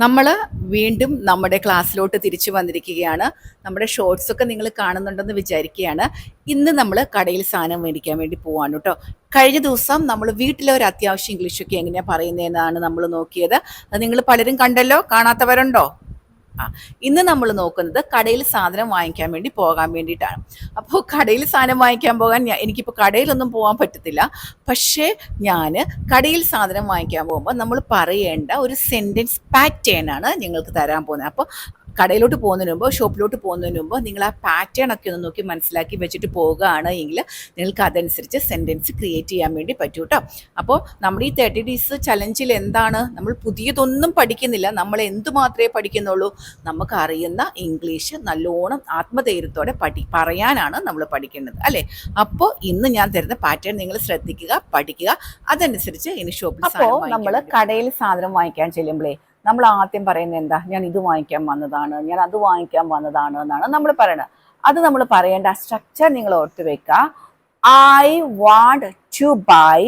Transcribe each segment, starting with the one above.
നമ്മൾ വീണ്ടും നമ്മുടെ ക്ലാസ്സിലോട്ട് തിരിച്ചു വന്നിരിക്കുകയാണ്. നമ്മുടെ ഷോർട്സ് ഒക്കെ നിങ്ങൾ കാണുന്നുണ്ടെന്ന് വിചാരിക്കുകയാണ്. ഇന്ന് നമ്മൾ കടയിൽ സാധനം മേടിക്കാൻ വേണ്ടി പോവാണ് കേട്ടോ. കഴിഞ്ഞ ദിവസം നമ്മൾ വീട്ടിലെ ഒരു അത്യാവശ്യം ഇംഗ്ലീഷൊക്കെ എങ്ങനെയാണ് പറയുന്നതെന്നാണ് നമ്മൾ നോക്കിയത്. അത് നിങ്ങൾ പലരും കണ്ടല്ലോ, കാണാത്തവരുണ്ടോ? ഇന്ന് നമ്മൾ നോക്കുന്നത് കടയിൽ സാധനം വാങ്ങിക്കാൻ വേണ്ടി പോകാൻ വേണ്ടിയിട്ടാണ്. അപ്പോൾ കടയിൽ സാധനം വാങ്ങിക്കാൻ പോകാൻ എനിക്കിപ്പോൾ കടയിലൊന്നും പോകാൻ പറ്റത്തില്ല. പക്ഷേ ഞാൻ കടയിൽ സാധനം വാങ്ങിക്കാൻ പോകുമ്പോൾ നമ്മൾ പറയേണ്ട ഒരു സെൻറ്റൻസ് പാറ്റേൺ ആണ് നിങ്ങൾക്ക് തരാൻ പോകുന്നത്. അപ്പോൾ കടയിലോട്ട് പോകുന്നതിന് മുമ്പ്, ഷോപ്പിലോട്ട് പോകുന്നതിന് മുമ്പ് നിങ്ങൾ ആ പാറ്റേൺ ഒക്കെ ഒന്ന് നോക്കി മനസ്സിലാക്കി വെച്ചിട്ട് പോകുകയാണ് എങ്കിൽ നിങ്ങൾക്ക് അതനുസരിച്ച് സെൻറ്റൻസ് ക്രിയേറ്റ് ചെയ്യാൻ വേണ്ടി പറ്റൂ കേട്ടോ. അപ്പോൾ നമ്മുടെ ഈ 30 ഡേയ്സ് ചലഞ്ചിൽ എന്താണ്, നമ്മൾ പുതിയതൊന്നും പഠിക്കുന്നില്ല. നമ്മൾ എന്തുമാത്രമേ പഠിക്കുന്നുള്ളൂ, നമുക്ക് അറിയുന്ന ഇംഗ്ലീഷ് നല്ലോണം ആത്മധൈര്യത്തോടെ പറയാനാണ് നമ്മൾ പഠിക്കേണ്ടത് അല്ലേ. അപ്പോൾ ഇന്ന് ഞാൻ തരുന്ന പാറ്റേൺ നിങ്ങൾ ശ്രദ്ധിക്കുക, പഠിക്കുക, അതനുസരിച്ച് ഇനി ഷോപ്പിൽ. അപ്പോൾ നമ്മൾ കടയിൽ സാധനം വാങ്ങിക്കാൻ ചെല്ലുമ്പോഴേ നമ്മൾ ആദ്യം പറയുന്നത് എന്താ, ഞാൻ ഇത് വാങ്ങിക്കാൻ വന്നതാണ്, ഞാൻ അത് വാങ്ങിക്കാൻ വന്നതാണ് എന്നാണ് നമ്മൾ പറയുന്നത്. അത് നമ്മൾ പറയേണ്ട സ്ട്രക്ചർ നിങ്ങൾ ഓർത്ത് വെക്കുക. I want to buy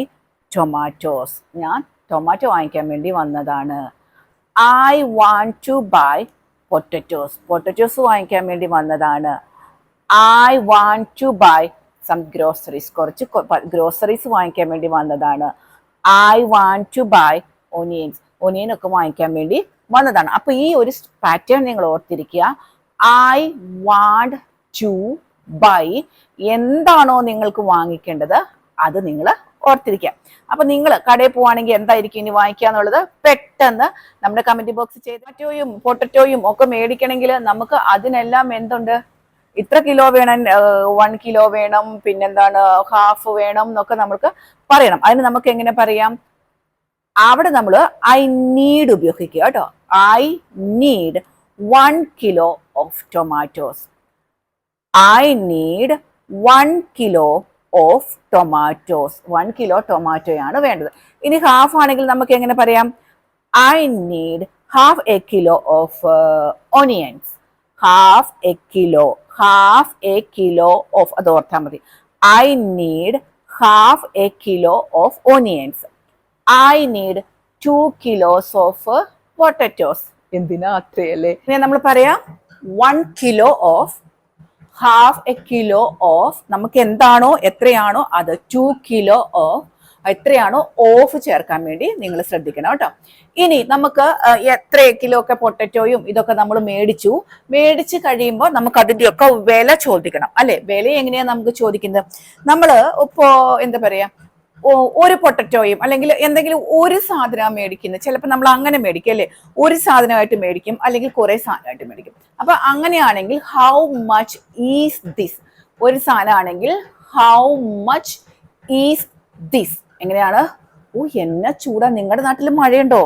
tomatoes. ഞാൻ ടൊമാറ്റോ വാങ്ങിക്കാൻ വേണ്ടി വന്നതാണ്. I want to buy potatoes. Potatoes വാങ്ങിക്കാൻ വേണ്ടി വന്നതാണ്. I want to buy some groceries. കുറച്ച് ഗ്രോസറീസ് വാങ്ങിക്കാൻ വേണ്ടി വന്നതാണ്. I want to buy onions. ഒനിയനൊക്കെ വാങ്ങിക്കാൻ വേണ്ടി വന്നതാണ്. അപ്പൊ ഈ ഒരു പാറ്റേൺ നിങ്ങൾ ഓർത്തിരിക്കുക. ഐ വാണ്ട് ടു ബൈ, എന്താണോ നിങ്ങൾക്ക് വാങ്ങിക്കേണ്ടത് അത് നിങ്ങൾ ഓർത്തിരിക്കുക. അപ്പൊ നിങ്ങൾ കടയിൽ പോവാണെങ്കിൽ എന്തായിരിക്കും ഇനി വാങ്ങിക്കുക എന്നുള്ളത് പെട്ടെന്ന് നമ്മുടെ കമന്റ് ബോക്സ് ചെയ്ത്. ടൊമാറ്റോയും പൊട്ടറ്റോയും ഒക്കെ മേടിക്കണമെങ്കിൽ നമുക്ക് അതിനെല്ലാം എന്തുണ്ട്, ഇത്ര കിലോ വേണം, 1 കിലോ വേണം, പിന്നെന്താണ് ഹാഫ് വേണം എന്നൊക്കെ നമുക്ക് പറയണം. അതിന് നമുക്ക് എങ്ങനെ പറയാം, അവിടെ നമ്മൾ ഐ നീഡ് ഉപയോഗിക്കുക കേട്ടോ. I need 1 kilo of tomatoes. I need 1 kilo of tomatoes. 1 kilo ടൊമാറ്റോയാണ് വേണ്ടത്. ഇനി ഹാഫ് ആണെങ്കിൽ നമുക്ക് എങ്ങനെ പറയാം, I need half a kilo of onions. Half a kilo, half a kilo of, അത് ഓർത്താൽ മതി. I need half a kilo of onions. I need 2 kilos of potatoes. എന്തിനാ അത്രയല്ലേ. ഇനി നമ്മൾ പറയാം 1 kilo of, half a kilo of, നമുക്ക് എന്താണോ എത്രയാണോ അത് 2 kilo of, എത്രയാണോ ഓഫ് ചേർക്കാൻ വേണ്ടി നിങ്ങൾ ശ്രദ്ധിക്കണം കേട്ടോ. ഇനി നമുക്ക് എത്ര കിലോ ഒക്കെ പൊട്ടറ്റോയും ഇതൊക്കെ നമ്മൾ മേടിച്ച് കഴിയുമ്പോൾ നമുക്ക് അതിൻ്റെയൊക്കെ വില ചോദിക്കണം അല്ലെ. വില എങ്ങനെയാ നമുക്ക് ചോദിക്കുന്നത്, നമ്മൾ ഇപ്പോ എന്താ പറയാ, ഒരു പൊട്ടറ്റോയും അല്ലെങ്കിൽ എന്തെങ്കിലും ഒരു സാധനം മേടിക്കുന്നത്, ചിലപ്പോൾ നമ്മൾ അങ്ങനെ മേടിക്കും അല്ലേ, ഒരു സാധനമായിട്ട് മേടിക്കും അല്ലെങ്കിൽ കുറെ സാധനമായിട്ട് മേടിക്കും. അപ്പൊ അങ്ങനെയാണെങ്കിൽ ഹൗ മച്ച് ഈസ് ദിസ്, ഒരു സാധനമാണെങ്കിൽ ഹൗ മച്ച് ഈസ് ദിസ്. എങ്ങനെയാണ്, എന്നെ ചൂടാ. നിങ്ങളുടെ നാട്ടിൽ മഴയുണ്ടോ?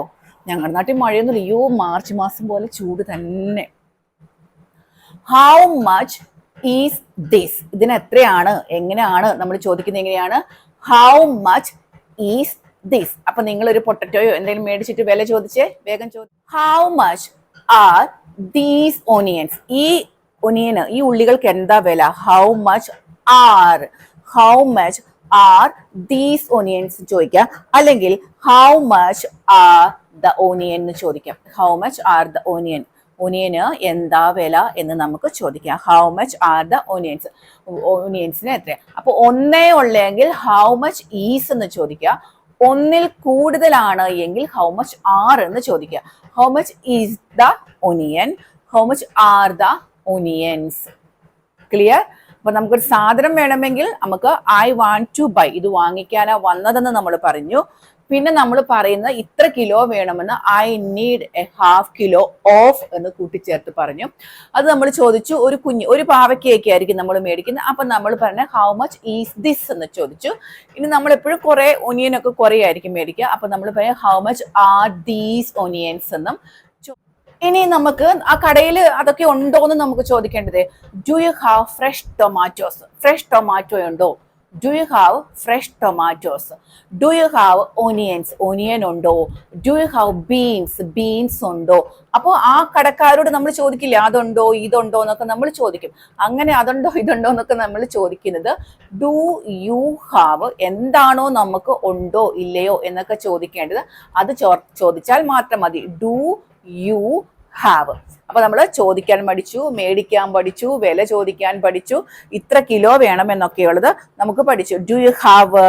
ഞങ്ങളുടെ നാട്ടിൽ മഴയൊന്നുമില്ല. അയ്യോ, മാർച്ച് മാസം പോലെ ചൂട് തന്നെ. ഹൗ മച്ച് ഈസ് ദിസ്, ഇതിന് എത്രയാണ്, എങ്ങനെയാണ് നമ്മൾ ചോദിക്കുന്നത്, എങ്ങനെയാണ് ഹൗ മച്ച് ഈസ് ദിസ്. അപ്പൊ നിങ്ങൾ ഒരു പൊട്ടറ്റോയോ എന്തെങ്കിലും മേടിച്ചിട്ട് വില ചോദിച്ചേ, വേഗം how much are these onions. ഈ ഒനിയന്, ഈ ഉള്ളികൾക്ക് എന്താ വില? How much are, how much are these onions ചോദിക്കാം. അല്ലെങ്കിൽ how much are the onion എന്ന് ചോദിക്കാം. How much are the onion, ഒനിയന് എന്താ വില എന്ന് നമുക്ക് ചോദിക്കാം. How much are the onions, ഒനിയൻസിന് എത്രയാണ്. അപ്പൊ ഒന്നേ ഉള്ളെങ്കിൽ ഹൗ മച്ച് ഈസ് എന്ന് ചോദിക്കുക. ഒന്നിൽ കൂടുതലാണ് എങ്കിൽ ഹൗ മച്ച് ആർ എന്ന് ചോദിക്കുക. How much is the onion, how much are the onions. Clear? അപ്പൊ നമുക്കൊരു സാധനം വേണമെങ്കിൽ നമുക്ക് ഐ വാണ്ട് ടു ബൈ, ഇത് വാങ്ങിക്കാനാ വന്നതെന്ന് നമ്മൾ പറഞ്ഞു. പിന്നെ നമ്മൾ പറയുന്നത് ഇത്ര കിലോ വേണമെന്ന് I need A half kilo of എന്ന് കൂട്ടിച്ചേർത്ത് പറഞ്ഞു. അത് നമ്മൾ ചോദിച്ചു. ഒരു പാവയ്ക്കൊക്കെ ആയിരിക്കും നമ്മൾ മേടിക്കുന്നത്. അപ്പൊ നമ്മൾ പറഞ്ഞ ഹൗ മച്ച് ഈസ് ദിസ് എന്ന് ചോദിച്ചു. ഇനി നമ്മൾ എപ്പോഴും കുറെ ഒനിയനൊക്കെ കുറെ ആയിരിക്കും മേടിക്കുക. അപ്പൊ നമ്മൾ പറയാം how much are these onions എന്നും. ഇനി നമുക്ക് ആ കടയിൽ അതൊക്കെ ഉണ്ടോ എന്ന് നമുക്ക് ചോദിക്കേണ്ടത്, do you have fresh tomatoes. Fresh tomato ഉണ്ടോ? Do you have fresh tomatoes? Do you have onions? Onion ഉണ്ടോ? Do you have beans? Beans ഉണ്ടോ? അപ്പോൾ ആ കടക്കാരോട് നമ്മൾ ചോദിക്കില്ലേ അതുണ്ടോ ഇതുണ്ടോ എന്നൊക്കെ നമ്മൾ ചോദിക്കും. അങ്ങനെ അതുണ്ടോ ഇതുണ്ടോ എന്നൊക്കെ നമ്മൾ ചോദിക്കുന്നത് ഡു യു ഹാവ്, എന്താണോ നമുക്ക് ഉണ്ടോ ഇല്ലയോ എന്നൊക്കെ ചോദിക്കേണ്ടത് അത് ചോദിച്ചാൽ മാത്രം മതി. Do you have. അപ്പൊ നമ്മൾ ചോദിക്കാൻ പഠിച്ചു, മേടിക്കാൻ പഠിച്ചു, വില ചോദിക്കാൻ പഠിച്ചു, ഇത്ര കിലോ വേണമെന്നൊക്കെയുള്ളത് നമുക്ക് പഠിച്ചു. Do you have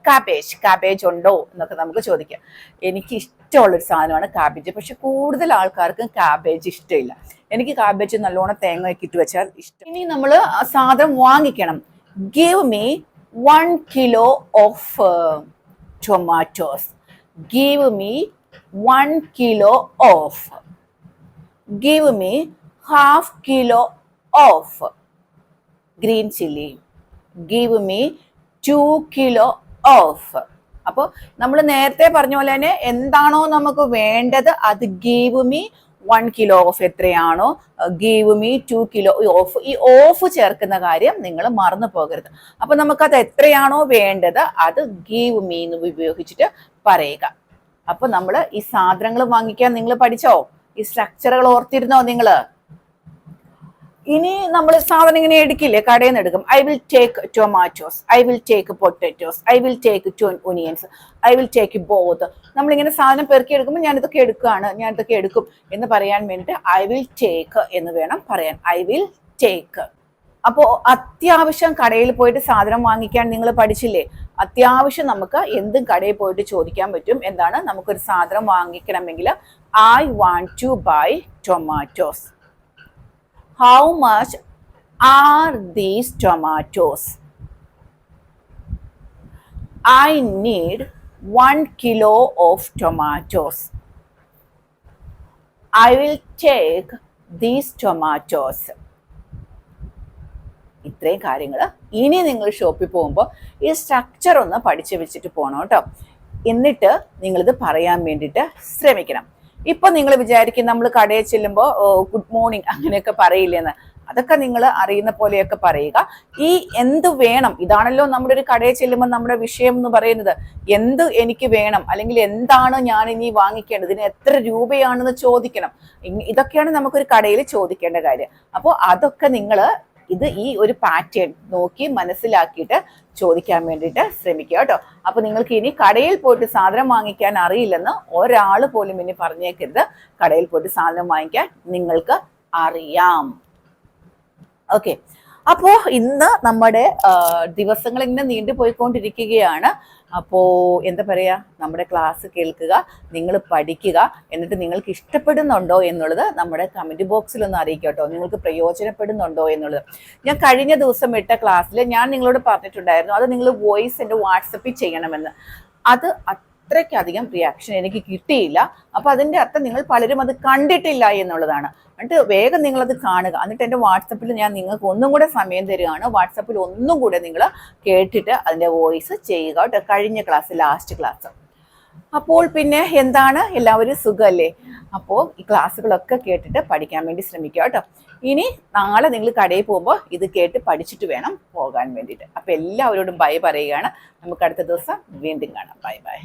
cabbage? Cabbage ഉണ്ടോ എന്നൊക്കെ നമുക്ക് ചോദിക്കാം. എനിക്ക് ഇഷ്ടമുള്ളൊരു സാധനമാണ് കാബേജ്. പക്ഷെ കൂടുതൽ ആൾക്കാർക്കും കാബേജ് ഇഷ്ടമില്ല. എനിക്ക് കാബേജ് നല്ലോണം തേങ്ങയൊക്കെ ഇട്ട് വെച്ചാൽ ഇഷ്ടം. ഇനി നമ്മൾ സാധനം വാങ്ങിക്കണം. Give me 1 kilo of tomatoes. Give me 1 kilo of. Give me half kilo of green chili. Give me 2 kilo of. അപ്പോൾ നമ്മൾ നേരത്തെ പറഞ്ഞ പോലെ തന്നെ എന്താണോ നമുക്ക് വേണ്ടത് അത് ഗീവ് മീ 1 kilo ഓഫ് എത്രയാണോ, ഗീവ് മീ 2 kilo ഓഫ്. ഈ ഓഫ് ചേർക്കുന്ന കാര്യം നിങ്ങൾ മറന്നു പോകരുത്. അപ്പൊ നമുക്കത് എത്രയാണോ വേണ്ടത് അത് ഗീവ് മീ എന്ന് ഉപയോഗിച്ചിട്ട് പറയുക. അപ്പൊ നമ്മൾ ഈ സാധനങ്ങൾ വാങ്ങിക്കാൻ നിങ്ങൾ പഠിച്ചോ? ഈ സ്ട്രക്ചറുകൾ ഓർത്തിരുന്നോ നിങ്ങള്? ഇനി നമ്മൾ സാധനം ഇങ്ങനെ എടുക്കില്ലേ, കടയിൽ നിന്ന് എടുക്കും. I will take tomatoes, I will take potatoes, I will take onions, I will take both. നമ്മളിങ്ങനെ സാധനം പെറുക്കി എടുക്കുമ്പോൾ ഞാൻ ഇതൊക്കെ എടുക്കുകയാണ്, ഞാൻ ഇതൊക്കെ എടുക്കും എന്ന് പറയാൻ വേണ്ടിയിട്ട് ഐ വിൽ ടേക്ക് എന്ന് വേണം പറയാൻ. I will take. അപ്പോൾ അത്യാവശ്യം കടയിൽ പോയിട്ട് സാധനം വാങ്ങിക്കാൻ നിങ്ങൾ പഠിച്ചില്ലേ? അത്യാവശ്യം നമുക്ക് എന്തും കടയിൽ പോയിട്ട് ചോദിക്കാൻ പറ്റും. എന്താണ്, നമുക്കൊരു സാധനം വാങ്ങിക്കണമെങ്കിൽ I want to buy tomatoes. How much are these tomatoes? I need 1 kilo of tomatoes. I will take these tomatoes. ഇത്രയും കാര്യങ്ങൾ ഇനി നിങ്ങൾ ഷോപ്പിൽ പോകുമ്പോൾ ഈ സ്ട്രക്ചർ ഒന്ന് പഠിച്ചു വെച്ചിട്ട് പോകണം കേട്ടോ. എന്നിട്ട് നിങ്ങളിത് പറയാൻ വേണ്ടിയിട്ട് ശ്രമിക്കണം. ഇപ്പൊ നിങ്ങൾ വിചാരിക്കും നമ്മൾ കടയിൽ ചെല്ലുമ്പോൾ ഗുഡ് മോർണിംഗ് അങ്ങനെയൊക്കെ പറയില്ലെന്ന്. അതൊക്കെ നിങ്ങൾ അറിയുന്ന പോലെയൊക്കെ പറയുക. ഈ എന്ത് വേണം, ഇതാണല്ലോ നമ്മുടെ ഒരു കടയിൽ ചെല്ലുമ്പോൾ നമ്മുടെ വിഷയം എന്ന് പറയുന്നത്. എന്ത് എനിക്ക് വേണം, അല്ലെങ്കിൽ എന്താണ് ഞാൻ ഇനി വാങ്ങിക്കേണ്ടത്, ഇതിന് എത്ര രൂപയാണെന്ന് ചോദിക്കണം. ഇതൊക്കെയാണ് നമുക്കൊരു കടയിൽ ചോദിക്കേണ്ട കാര്യം. അപ്പോൾ അതൊക്കെ നിങ്ങൾ ഈ ഒരു പാറ്റേൺ നോക്കി മനസ്സിലാക്കിയിട്ട് ചോദിക്കാൻ വേണ്ടിയിട്ട് ശ്രമിക്കുക കേട്ടോ. അപ്പൊ നിങ്ങൾക്ക് ഇനി കടയിൽ പോയിട്ട് സാധനം വാങ്ങിക്കാൻ അറിയില്ലെന്ന് ഒരാൾ പോലും ഇനി പറഞ്ഞേക്കരുത്. കടയിൽ പോയിട്ട് സാധനം വാങ്ങിക്കാൻ നിങ്ങൾക്ക് അറിയാം. ഓക്കെ, അപ്പോ ഇന്ന് നമ്മുടെ ദിവസങ്ങൾ ഇങ്ങനെ നീണ്ടുപോയിക്കൊണ്ടിരിക്കുകയാണ്. അപ്പോ എന്താ പറയാ, നമ്മുടെ ക്ലാസ് കേൾക്കുക, നിങ്ങൾ പഠിക്കുക, എന്നിട്ട് നിങ്ങൾക്ക് ഇഷ്ടപ്പെടുന്നുണ്ടോ എന്നുള്ളത് നമ്മുടെ കമന്റ് ബോക്സിൽ ഒന്ന് അറിയിക്കുക കേട്ടോ. നിങ്ങൾക്ക് പ്രയോജനപ്പെടുന്നുണ്ടോ എന്നുള്ളത്. ഞാൻ കഴിഞ്ഞ ദിവസം ഇട്ട ക്ലാസ്സിൽ ഞാൻ നിങ്ങളോട് പറഞ്ഞിട്ടുണ്ടായിരുന്നു, അത് നിങ്ങൾ വോയിസ് എൻ്റെ വാട്സപ്പിൽ ചെയ്യണമെന്ന്. അത് അത്രയ്ക്കധികം റിയാക്ഷൻ എനിക്ക് കിട്ടിയില്ല. അപ്പൊ അതിന്റെ അർത്ഥം നിങ്ങൾ പലരും അത് കണ്ടിട്ടില്ല എന്നുള്ളതാണ്. എന്നിട്ട് വേഗം നിങ്ങളത് കാണുക. എന്നിട്ട് എൻ്റെ വാട്സപ്പിൽ ഞാൻ നിങ്ങൾക്ക് ഒന്നും കൂടെ സമയം തരികയാണ്. വാട്സപ്പിൽ ഒന്നും കൂടെ നിങ്ങൾ കേട്ടിട്ട് അതിൻ്റെ വോയിസ് ചെയ്യുക കേട്ടോ. കഴിഞ്ഞ ക്ലാസ്, ലാസ്റ്റ് ക്ലാസ്. അപ്പോൾ പിന്നെ എന്താണ്, എല്ലാവരും സുഖമല്ലേ? അപ്പോൾ ഈ ക്ലാസ്സുകളൊക്കെ കേട്ടിട്ട് പഠിക്കാൻ വേണ്ടി ശ്രമിക്കുക കേട്ടോ. ഇനി നാളെ നിങ്ങൾ കടയിൽ പോകുമ്പോൾ ഇത് കേട്ട് പഠിച്ചിട്ട് വേണം പോകാൻ വേണ്ടിയിട്ട്. അപ്പോൾ എല്ലാവരോടും ബൈ പറയുകയാണ്. നമുക്ക് അടുത്ത ദിവസം വീണ്ടും കാണാം. Bye bye.